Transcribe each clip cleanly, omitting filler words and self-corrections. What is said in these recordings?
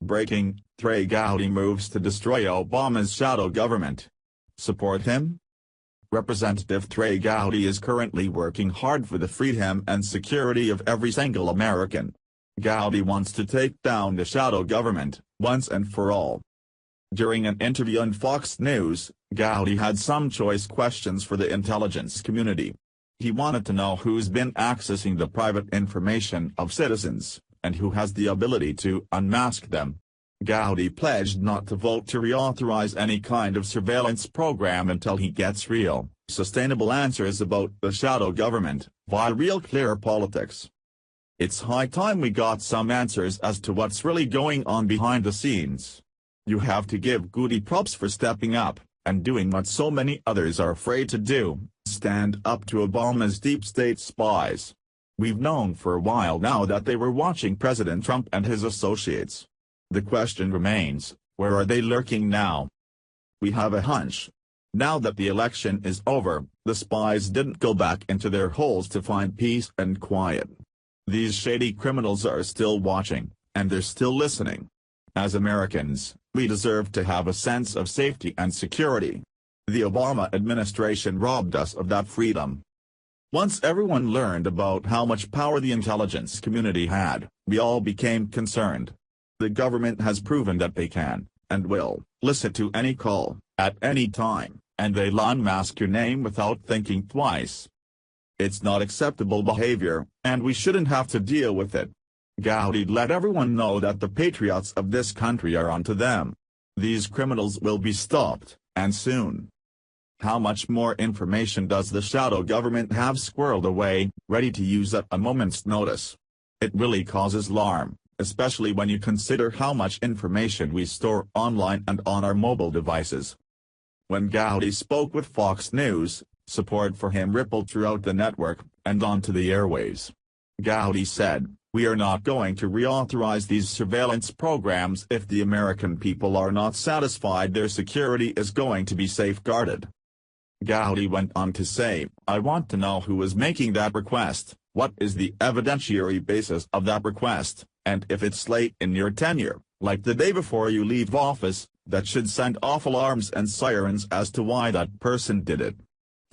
breaking, Trey Gowdy moves to destroy Obama's shadow government. Support him? Representative Trey Gowdy is currently working hard for the freedom and security of every single American. Gowdy wants to take down the shadow government, once and for all. During an interview on Fox News, Gowdy had some choice questions for the intelligence community. He wanted to know who's been accessing the private information of citizens, and who has the ability to unmask them. Gowdy pledged not to vote to reauthorize any kind of surveillance program until he gets real, sustainable answers about the shadow government, via real clear politics. It's high time we got some answers as to what's really going on behind the scenes. You have to give Gowdy props for stepping up, and doing what so many others are afraid to do, stand up to Obama's deep state spies. We've known for a while now that they were watching President Trump and his associates. The question remains, where are they lurking now? We have a hunch. Now that the election is over, the spies didn't go back into their holes to find peace and quiet. These shady criminals are still watching, and they're still listening. As Americans, we deserve to have a sense of safety and security. The Obama administration robbed us of that freedom. Once everyone learned about how much power the intelligence community had, we all became concerned. The government has proven that they can, and will, listen to any call, at any time, and they'll unmask your name without thinking twice. It's not acceptable behavior, and we shouldn't have to deal with it. Gowdy let everyone know that the patriots of this country are onto them. These criminals will be stopped, and soon. How much more information does the shadow government have squirreled away, ready to use at a moment's notice? It really causes alarm, especially when you consider how much information we store online and on our mobile devices. When Gowdy spoke with Fox News, support for him rippled throughout the network, and onto the airwaves. Gowdy said, "We are not going to reauthorize these surveillance programs if the American people are not satisfied their security is going to be safeguarded." Gowdy went on to say, "I want to know who is making that request, what is the evidentiary basis of that request, and if it's late in your tenure, like the day before you leave office, that should send off alarms and sirens as to why that person did it."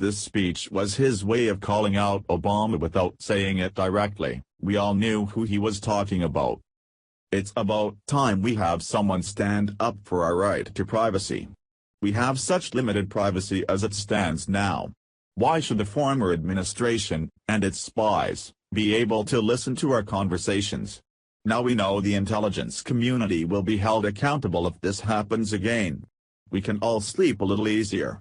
This speech was his way of calling out Obama without saying it directly. We all knew who he was talking about. It's about time we have someone stand up for our right to privacy. We have such limited privacy as it stands now. Why should the former administration, and its spies, be able to listen to our conversations? Now we know the intelligence community will be held accountable if this happens again. We can all sleep a little easier.